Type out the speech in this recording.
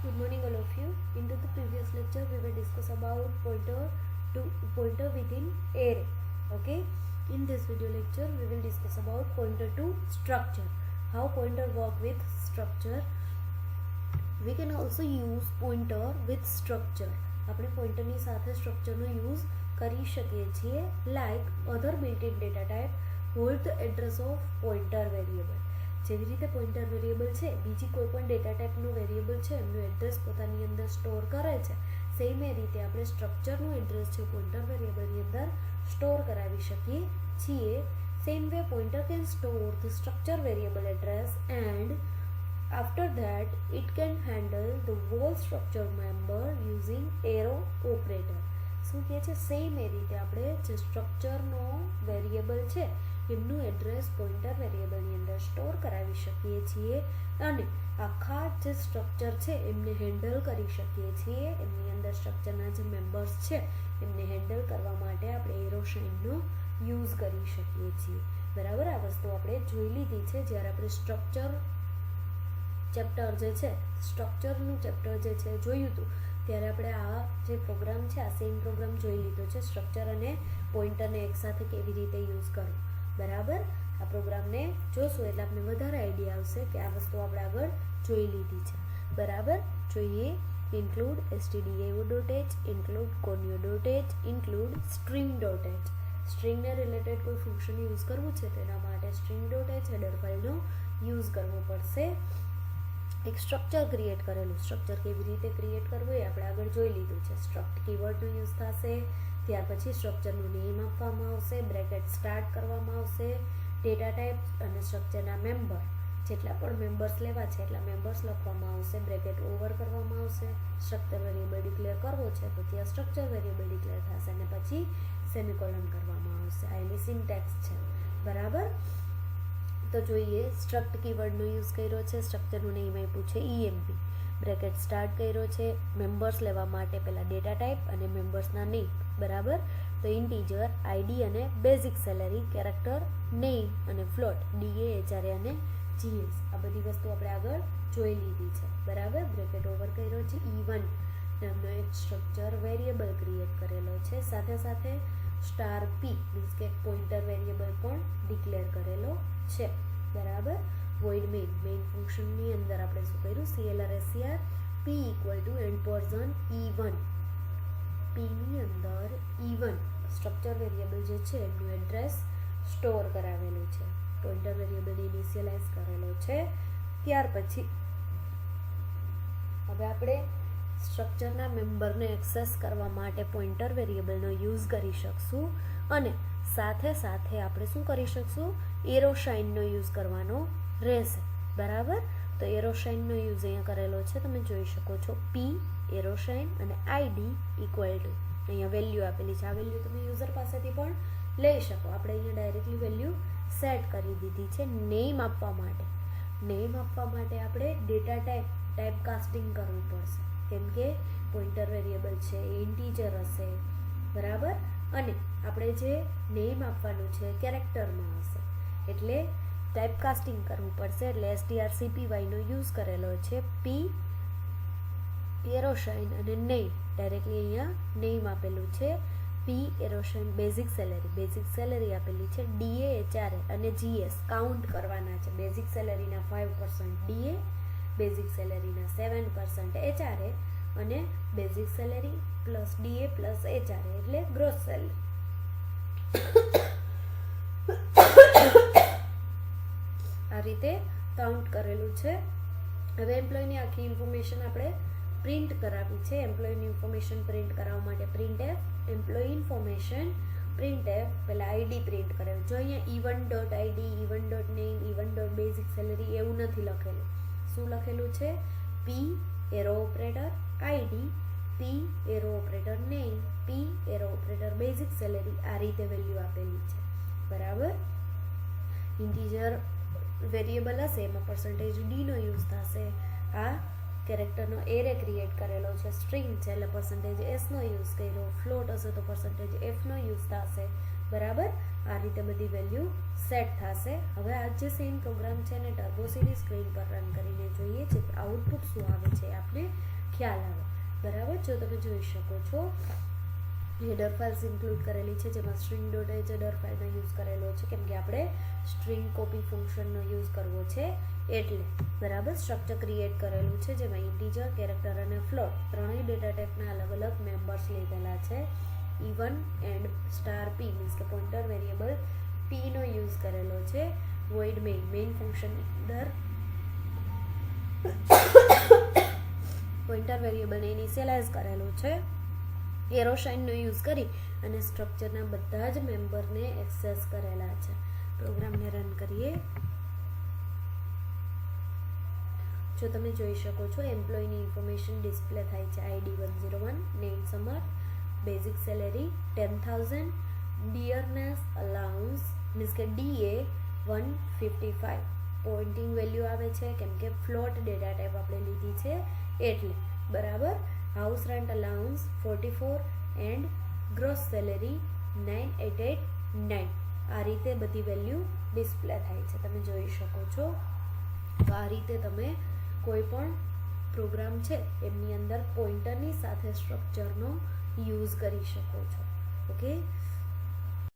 Good morning all of you. In the previous lecture we will discuss about pointer within array. Okay. In this video lecture we will discuss about pointer to structure. How pointer work with structure. We can also use pointer with structure. આપણે પોઇન્ટરની સાથે સ્ટ્રક્ચરનો use કરી શકીએ છીએ. Like other built in data type hold the address of pointer variable. જેવી રીતે pointer variable છે, બીજી કોઈ પણ ડેટા ટાઈપનું વેરિયેબલ છે એમનું એડ્રેસ પોતાની અંદર સ્ટોર કરે છે. સેમ એ રીતે આપણે સ્ટ્રક્ચરનું એડ્રેસ છે પોઇન્ટર વેરિયેબલની અંદર સ્ટોર કરાવી શકીએ છીએ. Same way pointer can store the structure variable address and after that it can handle the whole structure member using arrow operator. શું કહે છે? સેમ એ રીતે આપણે જે સ્ટ્રક્ચરનો વેરિયેબલ છે એમનું એડ્રેસ પોઇન્ટર વેરિયેબલની અંદર સ્ટોર કરાવી શકીએ છીએ અને આખા જે સ્ટ્રક્ચર છે એમને હેન્ડલ કરી શકીએ છીએ. એમની અંદર સ્ટ્રક્ચરના જે મેમ્બર્સ છે એમને હેન્ડલ કરવા માટે આપણે એરો સાઇનનો યુઝ કરી શકીએ છીએ. બરાબર, આ વસ્તુ આપણે જોઈ લીધી છે જ્યારે આપણે સ્ટ્રક્ચર ચેપ્ટર જે છે, સ્ટ્રક્ચરનું ચેપ્ટર જે છે જોયું હતું ત્યારે આપણે આ જે પ્રોગ્રામ છે આ સેમ પ્રોગ્રામ જોઈ લીધો છે. સ્ટ્રક્ચર અને પોઇન્ટરને એકસાથે કેવી રીતે યુઝ કરવું. બરાબર, આ પ્રોગ્રામને જોશું એટલે આપણે વધારે આઈડિયા આવશે કે આ વસ્તુ આપણે આગળ જોઈ લીધી છે. બરાબર, જોઈએ. Include stdio.h, include conio.h, include string.h. સ્ટ્રિંગને રિલેટેડ કોઈ ફંક્શન યુઝ કરવું છે તેના માટે string.h હેડર ફાઇલનો યુઝ કરવો પડશે. એક સ્ટ્રક્ચર ક્રિએટ કરેલું, સ્ટ્રક્ચર કેવી રીતે ક્રિએટ કરવું એ આપણે આગળ જોઈ લીધું છે. સ્ટ્રક્ટ કીવર્ડનો યુઝ થશે, ત્યાર પછી સ્ટ્રક્ચરનું નેમ આપવામાં આવશે, બ્રેકેટ સ્ટાર્ટ કરવામાં આવશે, ડેટા ટાઈપ અને સ્ટ્રક્ચરના મેમ્બર જેટલા પણ મેમ્બર્સ લેવા છે એટલા મેમ્બર્સ લખવામાં આવશે, બ્રેકેટ ઓવર કરવામાં આવશે. સ્ટ્રક્ચર વેરિયેબલ ડિક્લેર કરવો છે તો ત્યાં સ્ટ્રક્ચર વેરિયેબલ ડિક્લેર થશે અને પછી સેમિકોલન કરવામાં આવશે. આ એની સિન્ટેક્સ છે. બરાબર, તો જોઈએ. સ્ટ્રક્ટ કીવર્ડનો યુઝ કર્યો છે, સ્ટ્રક્ચરનું નેમ આપ્યું છે EMP, બ્રેકેટ સ્ટાર્ટ કર્યો છે મેમ્બર્સ લેવા માટે પહેલાં ડેટા ટાઈપ અને મેમ્બર્સના નેમ. બરાબર, તો ઇન્ટીજર, આઈડી અને બેઝિક સેલેરી, કેરેક્ટર, નેમ અને ફ્લોટ, DA, HRA અને GS. આ બધી વસ્તુ આપણે આગળ જોઈ લીધી છે. બરાબર, બ્રેકેટ ઓવર કર્યો છે. E1 નામનો એક સ્ટ્રક્ચર વેરિયેબલ ક્રિએટ કરેલો છે, સાથે સાથે સ્ટાર P મીન્સ કે પોઇન્ટર વેરિયેબલ પણ ડિક્લેર કરેલો છે. બરાબર, વોઇડ મેઇન ફંક્શનની અંદર આપણે શું કર્યું? CLR P equal to ampersand E1. Pની અંદર E1 સ્ટ્રક્ચર વેરિયેબલ જે છે એમનું એડ્રેસ સ્ટોર કરાવેલું છે, પોઇન્ટર વેરિયેબલ ઇનિશિયલાઇઝ કરેલો છે. ત્યાર પછી હવે આપણે સ્ટ્રક્ચરના મેમ્બરને એક્સેસ કરવા માટે પોઇન્ટર વેરિયેબલનો યુઝ કરી શકશું અને સાથે સાથે આપણે શું કરી શકશું? એરો સાઇનનો યુઝ કરવાનો રહેશે. બરાબર, તો એરો સાઇનનો યુઝ અહીંયા કરેલો છે, તમે જોઈ શકો છો. P એરો સાઇન અને ID ઇક્વલ ટુ અહીંયા વેલ્યુ આપેલી છે. આ વેલ્યુ તમે યુઝર પાસેથી પણ લઈ શકો. આપણે અહીંયા ડાયરેક્ટલી વેલ્યુ સેટ કરી દીધી છે. નેમ આપવા માટે આપણે ડેટા ટાઈપ કાસ્ટિંગ કરવું પડશે કેમ કે પોઇન્ટર વેરિયેબલ છે એ ઇન્ટીજર હશે. બરાબર, અને આપણે જે નેમ આપવાનું છે કેરેક્ટરમાં હશે એટલે ટાઈપ કાસ્ટિંગ કરવું પડશે. એટલે strcpy નો યુઝ કરેલો છે. P એરો સાઇન અને નેમ, ડાયરેક્ટલી અહીંયા નેમ આપેલું છે. P arrow sign basic salary આપેલી છે. DA, HRA અને GS કાઉન્ટ કરવાના છે. બેઝિક સેલેરીના 5% DA, બેઝિક સેલેરીના 7% HRA અને basic salary plus DA plus HRA એટલે ગ્રોસ સેલેરી. આ રીતે કાઉન્ટ કરેલું છે. હવે એમ્પ્લોયની આખી ઇન્ફોર્મેશન આપણે પ્રિન્ટ કરાવી છે. એમ્પ્લોયની ઇન્ફોર્મેશન પ્રિન્ટ કરાવવા માટે printf એમ્પ્લોયી ઇન્ફોર્મેશન printf પહેલાં ID પ્રિન્ટ કરેલું. જો અહીંયા E1.id, E1.name, E1.basic salary એવું નથી લખેલું. શું લખેલું છે? P arrow operator ID, P arrow operator name, P arrow operator basic salary. આ રીતે વેલ્યુ આપેલી છે. બરાબર, ઇન્ટીજર વેરિયેબલ હશે એમાં %d નો યુઝ થશે. આ કેરેક્ટરનો એરે ક્રિએટ કરેલો છે, સ્ટ્રિંગ છે એટલે %s નો યુઝ કર્યો. ફ્લોટ હશે તો %f નો યુઝ થશે. બરાબર, આ રીતે બધી વેલ્યુ સેટ થશે. હવે આ જે સેમ પ્રોગ્રામ છે એને ટર્બો સીરી સ્ક્રીન પર રન કરીને જોઈએ છે આઉટપુટ શું આવે છે આપણે ખ્યાલ આવે. બરાબર, જો તમે જોઈ શકો છો હેડર ફાઇલ્સ ઇન્ક્લુડ કરેલી છે, જેમાં સ્ટ્રિંગ ડોટ હેડર ફાઇલનો યુઝ કરેલો છે, કેમ કે આપણે સ્ટ્રિંગ કોપી ફંક્શનનો યુઝ કરવો છે એટલે. બરાબર, સ્ટ્રક્ચર ક્રિએટ કરેલું છે, જેમાં ઇન્ટીજર, કેરેક્ટર અને ફ્લોટ ત્રણેય ડેટા ટાઈપના અલગ અલગ મેમ્બર્સ લીધેલા છે. Even and star P means કે પોઇન્ટર વેરિયેબલ પીનો યુઝ કરેલો છે. વોઇડ મેઇન ફંક્શનની અંદર પોઇન્ટર વેરિયેબલને ઇનિશિયલાઇઝ કરેલું છે. એરો સાઇનનો યુઝ કરી અને સ્ટ્રક્ચરના બધા જ મેમ્બરને એક્સેસ કરેલા છે. પ્રોગ્રામને રન કરીએ. જો તમે જોઈ શકો છો એમ્પ્લોયની ઇન્ફોર્મેશન ડિસ્પ્લે થાય છે. ID 101, name Samar, basic salary 10,000, dearness allowance means કે DA 155, પોઇન્ટિંગ વેલ્યુ આવે છે કેમ કે ફ્લોટ ડેટા ટાઈપ આપણે લીધી છે એટલે. બરાબર, house rent allowance 44 and gross salary 9889. આ રીતે બધી વેલ્યુ ડિસ્પ્લે થાય છે, તમે જોઈ શકો છો. તો આ રીતે તમે કોઈ પણ પ્રોગ્રામ છે એમની અંદર પોઇન્ટરની સાથે સ્ટ્રક્ચરનો યુઝ કરી શકો છો. ઓકે.